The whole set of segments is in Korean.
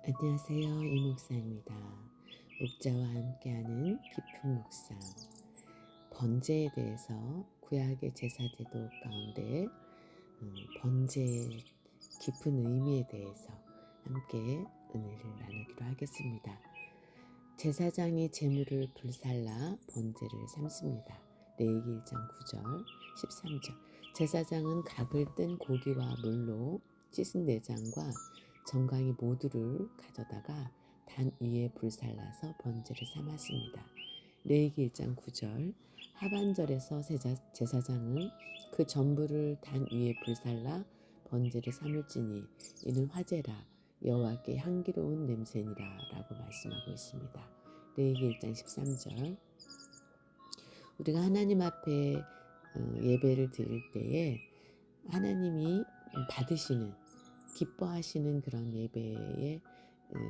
안녕하세요. 이목사입니다. 목자와 함께하는 깊은 묵상. 번제에 대해서 구약의 제사제도 가운데 번제의 깊은 의미에 대해서 함께 은혜를 나누기로 하겠습니다. 제사장이 제물을 불살라 번제를 삼습니다. 레위기 1장 9절, 13절. 제사장은 각을 뜬 고기와 물로 씻은 내장과 정강이 모두를 가져다가 단 위에 불살라서 번제를 삼았습니다. 레위기 1장 9절. 하반절에서 제사장은 그 전부를 단 위에 불살라 번제를 삼을지니 이는 화제라 여호와께 향기로운 냄새니라 라고 말씀하고 있습니다. 레위기 1장 13절. 우리가 하나님 앞에 예배를 드릴 때에 하나님이 받으시는, 기뻐하시는 그런 예배의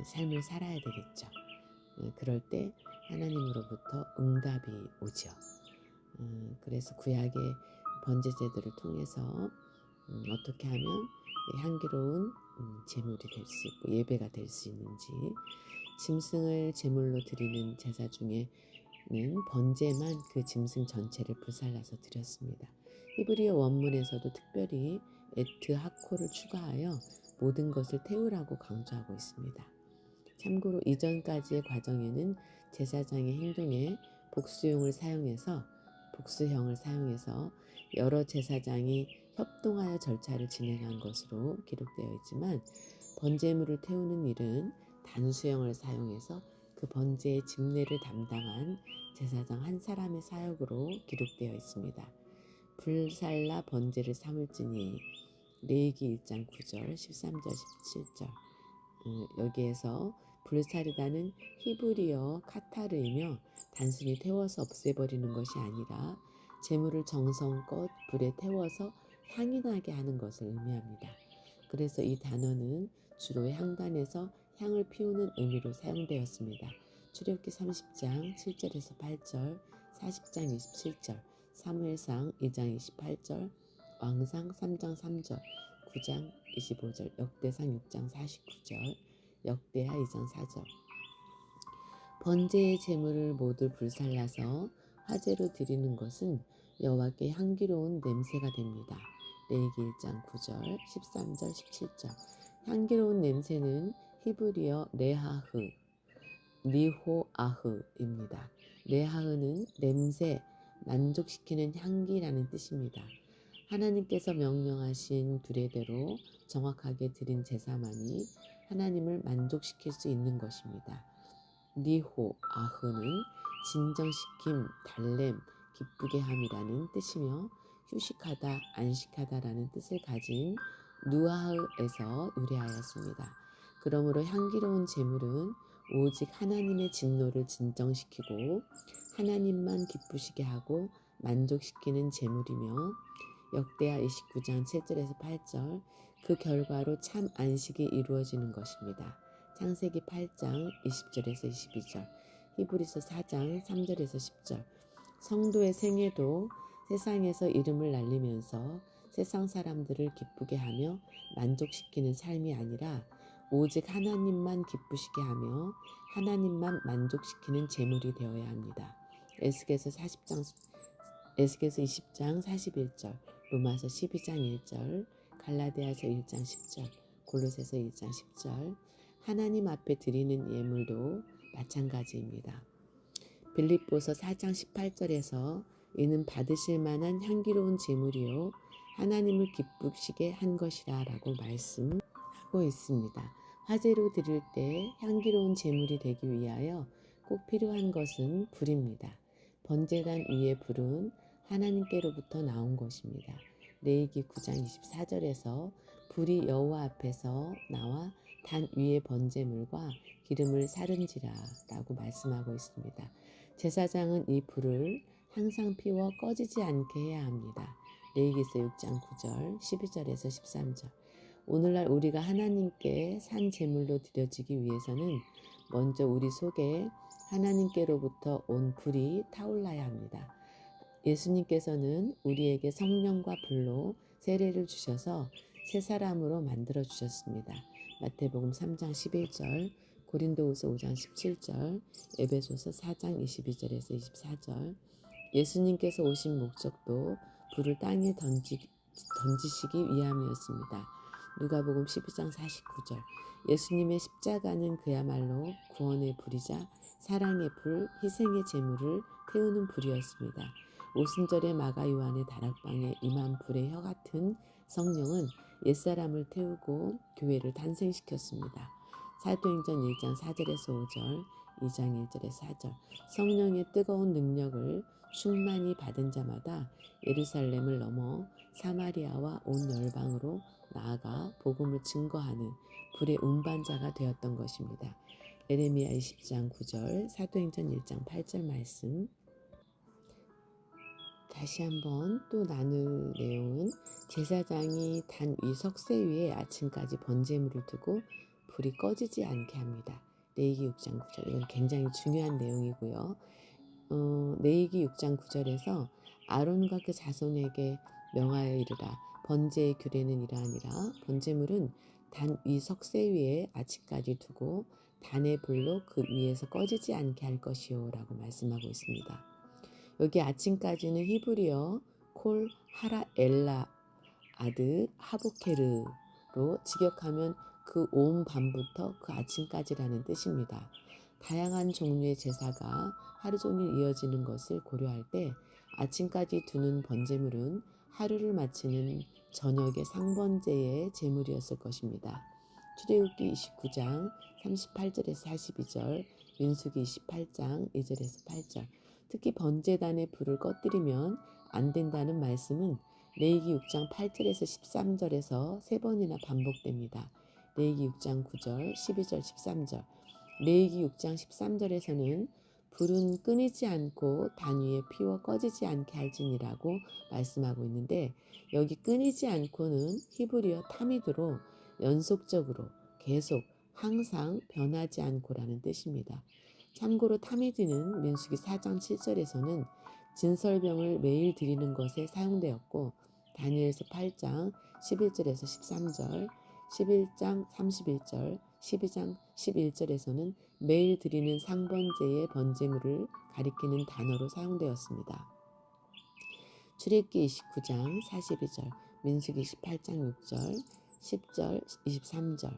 삶을 살아야 되겠죠. 그럴 때 하나님으로부터 응답이 오죠. 그래서 구약의 번제 제도를 통해서 어떻게 하면 향기로운 제물이 될 수 있고 예배가 될 수 있는지, 짐승을 제물로 드리는 제사 중에는 번제만 그 짐승 전체를 불살라서 드렸습니다. 히브리어 원문에서도 특별히 에트 하코를 추가하여 모든 것을 태우라고 강조하고 있습니다. 참고로 이전까지의 과정에는 제사장의 행동에 복수형을 사용해서 여러 제사장이 협동하여 절차를 진행한 것으로 기록되어 있지만, 번제물을 태우는 일은 단수형을 사용해서 그 번제의 집례를 담당한 제사장 한 사람의 사역으로 기록되어 있습니다. 불살라 번제를 삼을지니 레위기 1장 9절, 13절, 17절. 여기에서 불사르다는 히브리어 카타르이며 단순히 태워서 없애버리는 것이 아니라 제물을 정성껏 불에 태워서 향이 나게 하는 것을 의미합니다. 그래서 이 단어는 주로 향단에서 향을 피우는 의미로 사용되었습니다. 출애굽기 30장 7절에서 8절, 40장 27절, 사무엘상 2장 28절, 왕상 3장 3절, 9장 25절, 역대상 6장 49절, 역대하 2장 4절. 번제의 제물을 모두 불살라서 화제로 드리는 것은 여호와께 향기로운 냄새가 됩니다. 레위기 1장 9절, 13절, 17절. 향기로운 냄새는 히브리어 레하흐, 리호아흐입니다. 레하흐는 냄새, 만족시키는 향기라는 뜻입니다. 하나님께서 명령하신 규례대로 정확하게 드린 제사만이 하나님을 만족시킬 수 있는 것입니다. 리호아흐는 진정시킴, 달램, 기쁘게 함이라는 뜻이며 휴식하다, 안식하다라는 뜻을 가진 누아흐에서 유래하였습니다. 그러므로 향기로운 제물은 오직 하나님의 진노를 진정시키고 하나님만 기쁘시게 하고 만족시키는 제물이며, 역대하 29장 7절에서 8절, 그 결과로 참 안식이 이루어지는 것입니다. 창세기 8장 20절에서 22절, 히브리서 4장 3절에서 10절. 성도의 생애도 세상에서 이름을 날리면서 세상 사람들을 기쁘게 하며 만족시키는 삶이 아니라 오직 하나님만 기쁘시게 하며 하나님만 만족시키는 제물이 되어야 합니다. 에스겔서 20장 41절, 로마서 12장 1절, 갈라디아서 1장 10절, 골로새서 1장 10절. 하나님 앞에 드리는 예물도 마찬가지입니다. 빌립보서 4장 18절에서 이는 받으실 만한 향기로운 제물이요 하나님을 기쁘시게 한 것이라 라고 말씀하고 있습니다. 화제로 드릴 때 향기로운 제물이 되기 위하여 꼭 필요한 것은 불입니다. 번제단 위의 불은 하나님께로부터 나온 것입니다. 레위기 9장 24절에서 불이 여호와 앞에서 나와 단 위의 번제물과 기름을 사른지라 라고 말씀하고 있습니다. 제사장은 이 불을 항상 피워 꺼지지 않게 해야 합니다. 레위기서 6장 9절, 12절에서 13절. 오늘날 우리가 하나님께 산 제물로 드려지기 위해서는 먼저 우리 속에 하나님께로부터 온 불이 타올라야 합니다. 예수님께서는 우리에게 성령과 불로 세례를 주셔서 새 사람으로 만들어 주셨습니다. 마태복음 3장 11절, 고린도후서 5장 17절, 에베소서 4장 22절에서 24절. 예수님께서 오신 목적도 불을 땅에 던지시기 위함이었습니다. 누가복음 12장 49절. 예수님의 십자가는 그야말로 구원의 불이자 사랑의 불, 희생의 제물을 태우는 불이었습니다. 오순절의 마가 요한의 다락방에 임한 불의 혀 같은 성령은 옛사람을 태우고 교회를 탄생시켰습니다. 사도행전 1장 4절에서 5절, 2장 1절에서 4절. 성령의 뜨거운 능력을 충만히 받은 자마다 예루살렘을 넘어 사마리아와 온 열방으로 나아가 복음을 증거하는 불의 운반자가 되었던 것입니다. 예레미야 20장 9절, 사도행전 1장 8절 말씀. 다시 한번 또 나눌 내용은 제사장이 단 위 석쇠 위에 아침까지 번제물을 두고 불이 꺼지지 않게 합니다. 레위기 6장 9절. 이건 굉장히 중요한 내용이고요. 레위기 6장 9절에서 아론과 그 자손에게 명하여 이르라. 번제의 규례는 이러하니라. 번제물은 단 위 석쇠 위에 아침까지 두고 단의 불로 그 위에서 꺼지지 않게 할 것이요 라고 말씀하고 있습니다. 여기 아침까지는 히브리어 콜 하라 엘라 아드 하보케르로 직역하면 그 온 밤부터 그 아침까지라는 뜻입니다. 다양한 종류의 제사가 하루 종일 이어지는 것을 고려할 때 아침까지 두는 번제물은 하루를 마치는 저녁의 상번제의 제물이었을 것입니다. 출애굽기 29장 38절에서 42절, 민수기 28장 2절에서 8절. 특히 번제단의 불을 꺼뜨리면 안 된다는 말씀은 레위기 6장 8절에서 13절에서 3번이나 반복됩니다. 레위기 6장 9절, 12절, 13절. 레위기 6장 13절에서는 불은 끊이지 않고 단 위에 피워 꺼지지 않게 할지니라고 말씀하고 있는데, 여기 끊이지 않고는 히브리어 타미드로 연속적으로, 계속, 항상, 변하지 않고라는 뜻입니다. 참고로 타미드는 민수기 4장 7절에서는 진설병을 매일 드리는 것에 사용되었고, 다니엘서 8장 11절에서 13절, 11장 31절, 12장 11절에서는 매일 드리는 상번제의 번제물을 가리키는 단어로 사용되었습니다. 출애굽기 29장 42절, 민수기 18장 6절, 10절, 23절.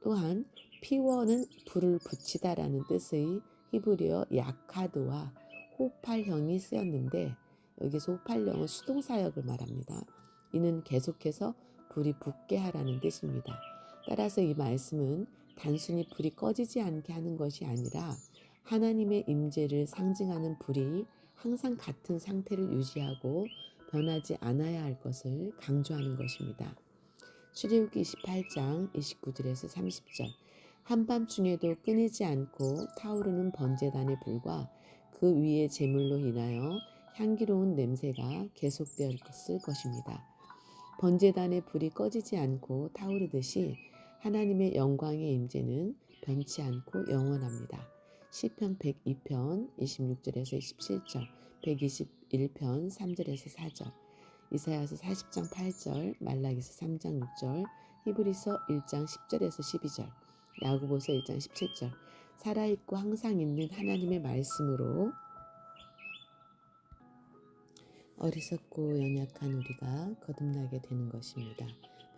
또한 피워는 불을 붙이다라는 뜻의 히브리어 야카드와 호팔형이 쓰였는데, 여기서 호팔형은 수동사역을 말합니다. 이는 계속해서 불이 붙게 하라는 뜻입니다. 따라서 이 말씀은 단순히 불이 꺼지지 않게 하는 것이 아니라 하나님의 임재를 상징하는 불이 항상 같은 상태를 유지하고 변하지 않아야 할 것을 강조하는 것입니다. 출애굽기 28장 29절에서 30절. 한밤중에도 끊이지 않고 타오르는 번제단의 불과 그 위의 제물로 인하여 향기로운 냄새가 계속되었을 것입니다. 번제단의 불이 꺼지지 않고 타오르듯이 하나님의 영광의 임재는 변치 않고 영원합니다. 시편 102편 26절에서 27절, 121편 3절에서 4절, 이사야서 40장 8절, 말라기서 3장 6절, 히브리서 1장 10절에서 12절, 야고보서 1장 17절. 살아있고 항상 있는 하나님의 말씀으로 어리석고 연약한 우리가 거듭나게 되는 것입니다.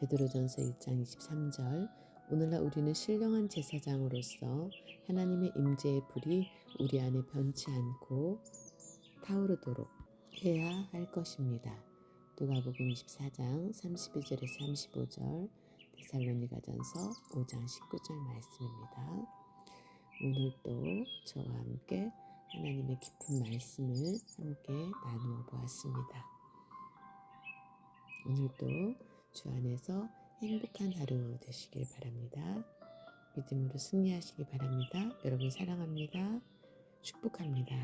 베드로전서 1장 23절. 오늘날 우리는 신령한 제사장으로서 하나님의 임재의 불이 우리 안에 변치 않고 타오르도록 해야 할 것입니다. 누가복음 24장 32절에서 35절, 데살로니가전서 5장 19절 말씀입니다. 오늘도 저와 함께 하나님의 깊은 말씀을 함께 나누어 보았습니다. 오늘도 주 안에서 행복한 하루 되시길 바랍니다. 믿음으로 승리하시기 바랍니다. 여러분 사랑합니다. 축복합니다.